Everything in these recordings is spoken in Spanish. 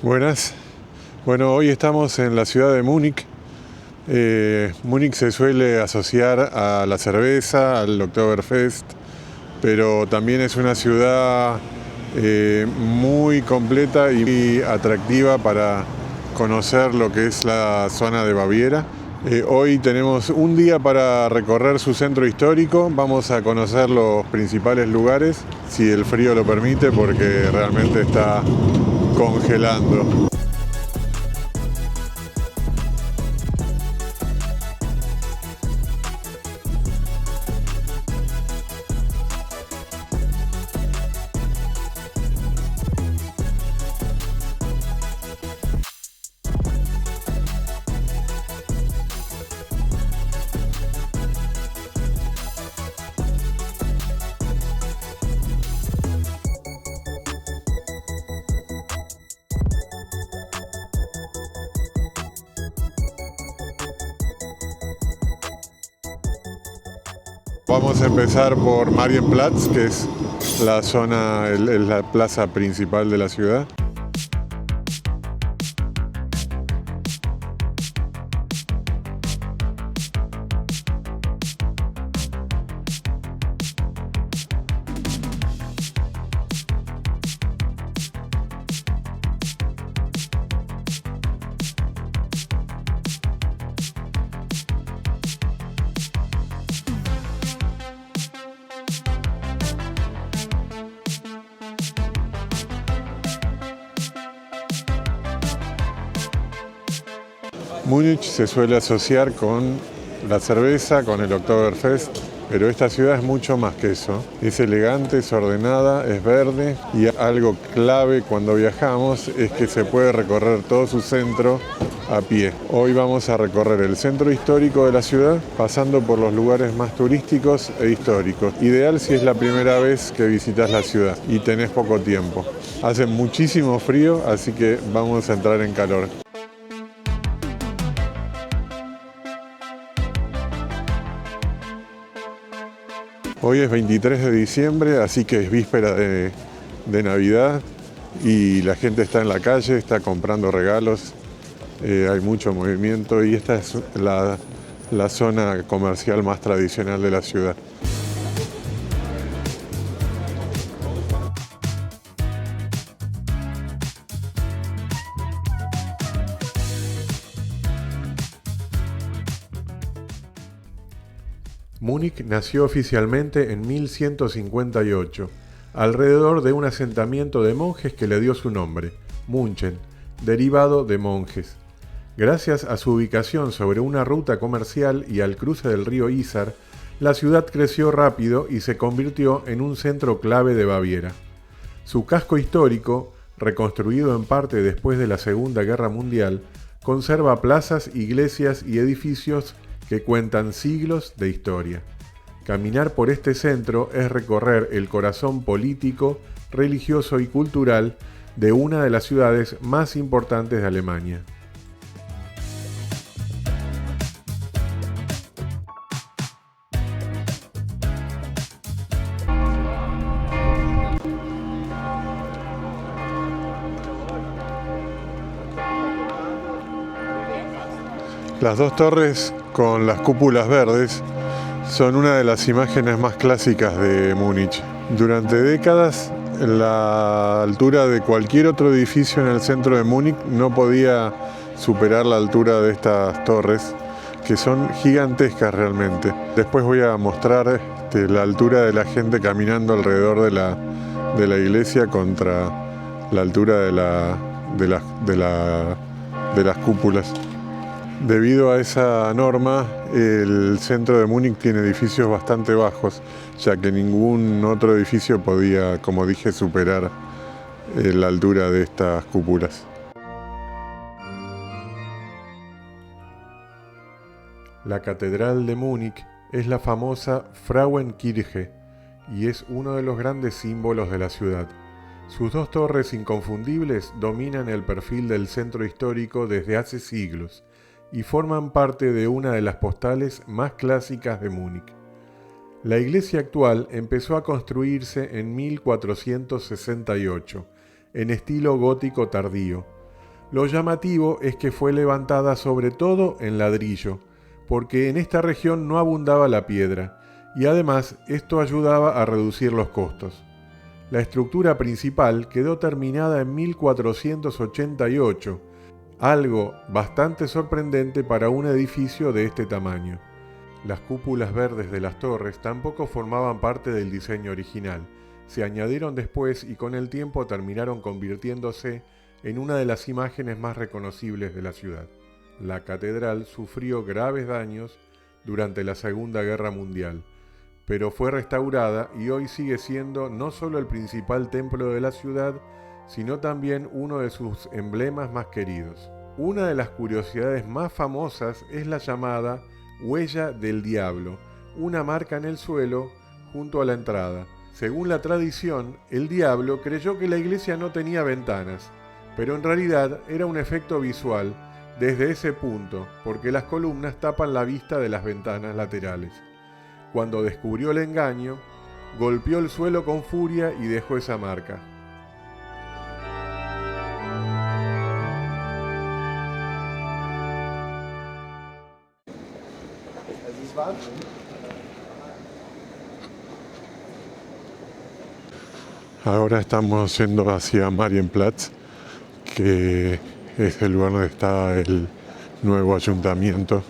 Buenas. Bueno, hoy estamos en la ciudad de Múnich. Múnich se suele asociar a la cerveza, al Oktoberfest, pero también es una ciudad muy completa y atractiva para conocer lo que es la zona de Baviera. Hoy tenemos un día para recorrer su centro histórico. Vamos a conocer los principales lugares, si el frío lo permite, porque realmente está congelando. Vamos a empezar por Marienplatz, que es la zona, la plaza principal de la ciudad. Múnich se suele asociar con la cerveza, con el Oktoberfest, pero esta ciudad es mucho más que eso. Es elegante, es ordenada, es verde y algo clave cuando viajamos es que se puede recorrer todo su centro a pie. Hoy vamos a recorrer el centro histórico de la ciudad, pasando por los lugares más turísticos e históricos. Ideal si es la primera vez que visitas la ciudad y tenés poco tiempo. Hace muchísimo frío, así que vamos a entrar en calor. Hoy es 23 de diciembre, así que es víspera de Navidad y la gente está en la calle, está comprando regalos, hay mucho movimiento y esta es la zona comercial más tradicional de la ciudad. Múnich nació oficialmente en 1158, alrededor de un asentamiento de monjes que le dio su nombre, München, derivado de monjes. Gracias a su ubicación sobre una ruta comercial y al cruce del río Isar, la ciudad creció rápido y se convirtió en un centro clave de Baviera. Su casco histórico, reconstruido en parte después de la Segunda Guerra Mundial, conserva plazas, iglesias y edificios que cuentan siglos de historia. Caminar por este centro es recorrer el corazón político, religioso y cultural de una de las ciudades más importantes de Alemania. Las dos torres con las cúpulas verdes son una de las imágenes más clásicas de Múnich. Durante décadas, la altura de cualquier otro edificio en el centro de Múnich no podía superar la altura de estas torres, que son gigantescas realmente. Después voy a mostrar la altura de la gente caminando alrededor de la iglesia contra la altura de las cúpulas. Debido a esa norma, el centro de Múnich tiene edificios bastante bajos, ya que ningún otro edificio podía, como dije, superar la altura de estas cúpulas. La Catedral de Múnich es la famosa Frauenkirche y es uno de los grandes símbolos de la ciudad. Sus dos torres inconfundibles dominan el perfil del centro histórico desde hace siglos y forman parte de una de las postales más clásicas de Múnich. La iglesia actual empezó a construirse en 1468, en estilo gótico tardío. Lo llamativo es que fue levantada sobre todo en ladrillo, porque en esta región no abundaba la piedra, y además esto ayudaba a reducir los costos. La estructura principal quedó terminada en 1488, algo bastante sorprendente para un edificio de este tamaño. Las cúpulas verdes de las torres tampoco formaban parte del diseño original, se añadieron después y con el tiempo terminaron convirtiéndose en una de las imágenes más reconocibles de la ciudad. La catedral sufrió graves daños durante la Segunda Guerra Mundial, pero fue restaurada y hoy sigue siendo no solo el principal templo de la ciudad, sino también uno de sus emblemas más queridos. Una de las curiosidades más famosas es la llamada Huella del Diablo, una marca en el suelo junto a la entrada. Según la tradición, el diablo creyó que la iglesia no tenía ventanas, pero en realidad era un efecto visual desde ese punto, porque las columnas tapan la vista de las ventanas laterales. Cuando descubrió el engaño, golpeó el suelo con furia y dejó esa marca. Ahora estamos yendo hacia Marienplatz, que es el lugar donde está el nuevo ayuntamiento,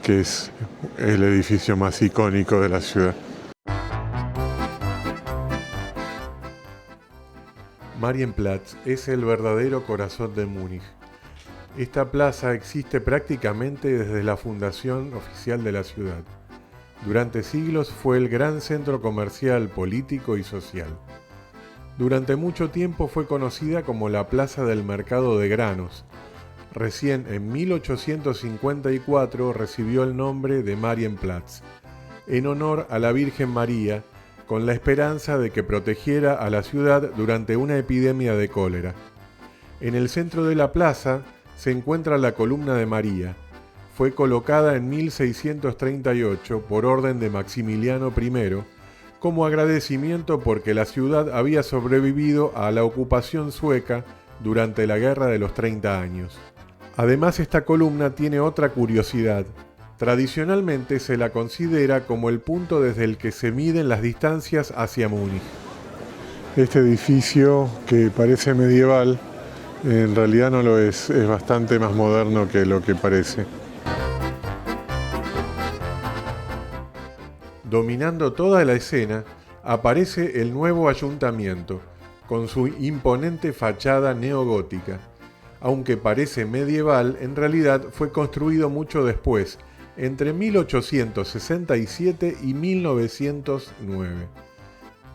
que es el edificio más icónico de la ciudad. Marienplatz es el verdadero corazón de Múnich. Esta plaza existe prácticamente desde la fundación oficial de la ciudad. Durante siglos fue el gran centro comercial, político y social. Durante mucho tiempo fue conocida como la Plaza del Mercado de Granos. Recién en 1854 recibió el nombre de Marienplatz, en honor a la Virgen María, con la esperanza de que protegiera a la ciudad durante una epidemia de cólera. En el centro de la plaza se encuentra la columna de María. Fue colocada en 1638 por orden de Maximiliano I, como agradecimiento porque la ciudad había sobrevivido a la ocupación sueca durante la Guerra de los 30 años. Además, esta columna tiene otra curiosidad. Tradicionalmente se la considera como el punto desde el que se miden las distancias hacia Múnich. Este edificio, que parece medieval, en realidad no lo es bastante más moderno que lo que parece. Dominando toda la escena, aparece el nuevo ayuntamiento, con su imponente fachada neogótica. Aunque parece medieval, en realidad fue construido mucho después, entre 1867 y 1909.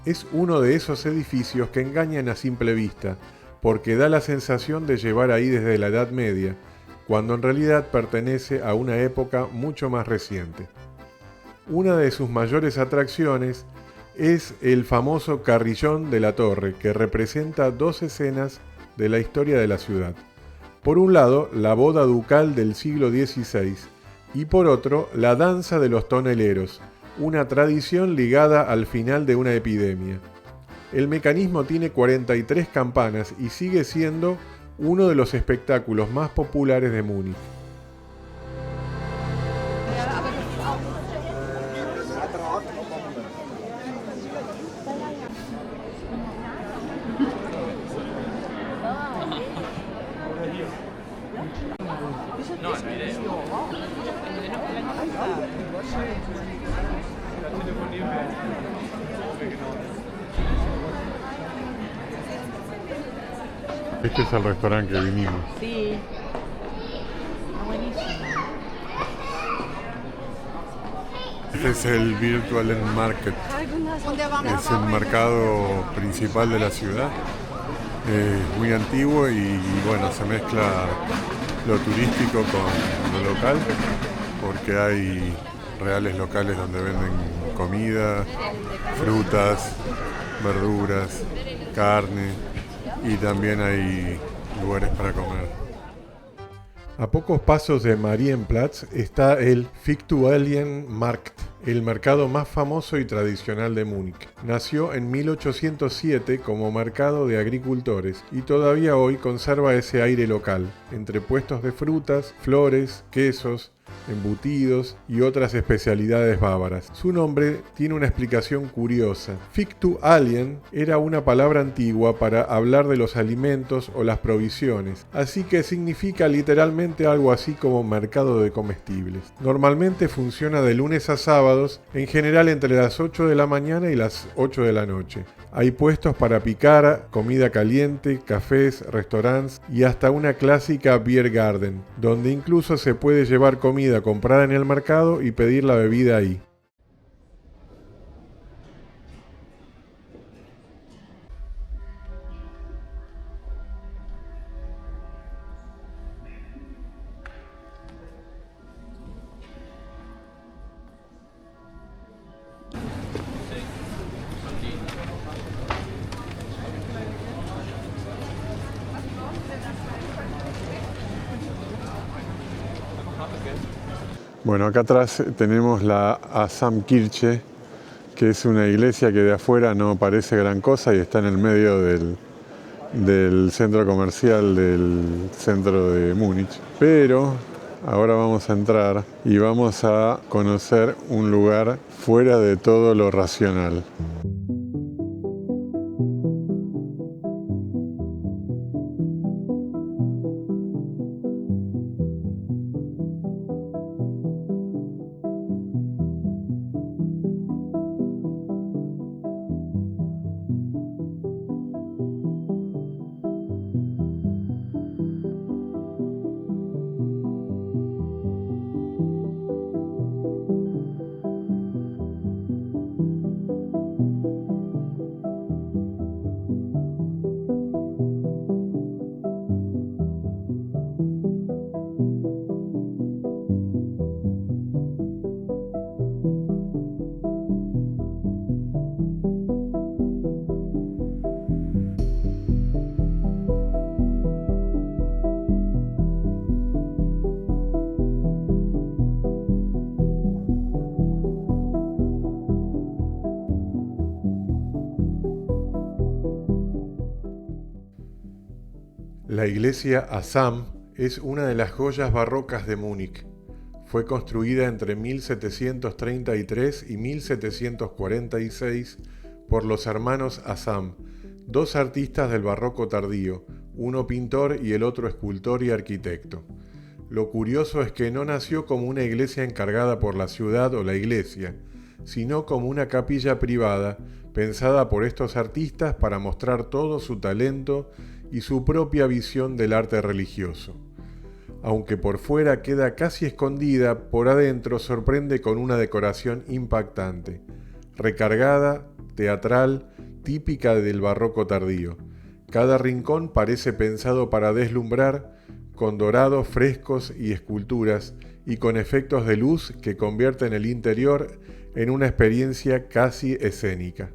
Es uno de esos edificios que engañan a simple vista, porque da la sensación de llevar ahí desde la Edad Media, cuando en realidad pertenece a una época mucho más reciente. Una de sus mayores atracciones es el famoso carrillón de la torre, que representa dos escenas de la historia de la ciudad. Por un lado, la boda ducal del siglo XVI, y por otro, la danza de los toneleros, una tradición ligada al final de una epidemia. El mecanismo tiene 43 campanas y sigue siendo uno de los espectáculos más populares de Múnich. Este es el restaurante que vinimos. Sí. Está buenísimo. Este es el Virtual Market. Es el mercado principal de la ciudad. Es muy antiguo y bueno, se mezcla lo turístico con lo local, porque hay reales locales donde venden comida, frutas, verduras, carne, y también hay lugares para comer. A pocos pasos de Marienplatz está el Viktualienmarkt, el mercado más famoso y tradicional de Múnich. Nació en 1807 como mercado de agricultores y todavía hoy conserva ese aire local, entre puestos de frutas, flores, quesos, embutidos y otras especialidades bávaras. Su nombre tiene una explicación curiosa. Fictu-alien era una palabra antigua para hablar de los alimentos o las provisiones, así que significa literalmente algo así como mercado de comestibles. Normalmente funciona de lunes a sábados, en general entre las 8 de la mañana y las 8 de la noche. Hay puestos para picar, comida caliente, cafés, restaurantes y hasta una clásica beer garden, donde incluso se puede llevar comida comprada en el mercado y pedir la bebida ahí. Bueno, acá atrás tenemos la Asam-Kirche, que es una iglesia que de afuera no parece gran cosa y está en el medio del centro comercial del centro de Múnich. Pero ahora vamos a entrar y vamos a conocer un lugar fuera de todo lo racional. La iglesia Asam es una de las joyas barrocas de Múnich. Fue construida entre 1733 y 1746 por los hermanos Asam, dos artistas del barroco tardío, uno pintor y el otro escultor y arquitecto. Lo curioso es que no nació como una iglesia encargada por la ciudad o la iglesia, sino como una capilla privada pensada por estos artistas para mostrar todo su talento y su propia visión del arte religioso. Aunque por fuera queda casi escondida, por adentro sorprende con una decoración impactante, recargada, teatral, típica del barroco tardío. Cada rincón parece pensado para deslumbrar, con dorados, frescos y esculturas, y con efectos de luz que convierten el interior en una experiencia casi escénica.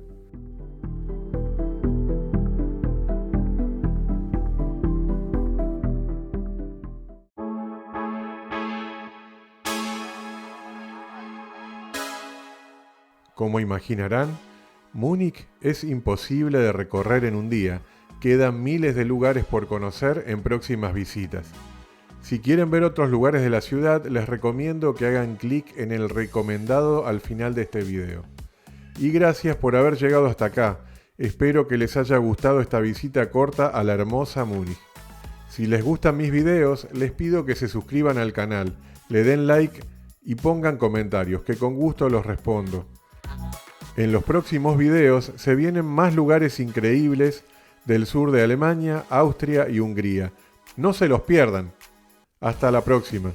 Como imaginarán, Múnich es imposible de recorrer en un día. Quedan miles de lugares por conocer en próximas visitas. Si quieren ver otros lugares de la ciudad, les recomiendo que hagan clic en el recomendado al final de este video. Y gracias por haber llegado hasta acá. Espero que les haya gustado esta visita corta a la hermosa Múnich. Si les gustan mis videos, les pido que se suscriban al canal, le den like y pongan comentarios, que con gusto los respondo. En los próximos videos se vienen más lugares increíbles del sur de Alemania, Austria y Hungría. No se los pierdan. Hasta la próxima.